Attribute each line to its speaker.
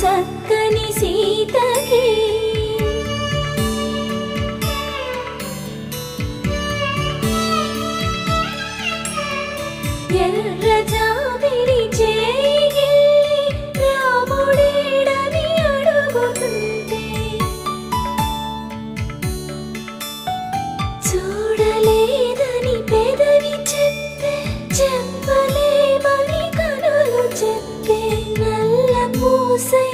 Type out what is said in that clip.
Speaker 1: చక్కని సీతకి ఎర్ర జాబిలి చేయి రాముడేడని అడుగుతుంటే చూడలేదని పెదవి చెప్పే చెప్పలేమని కనులు చెప్పే నల్ల పూసై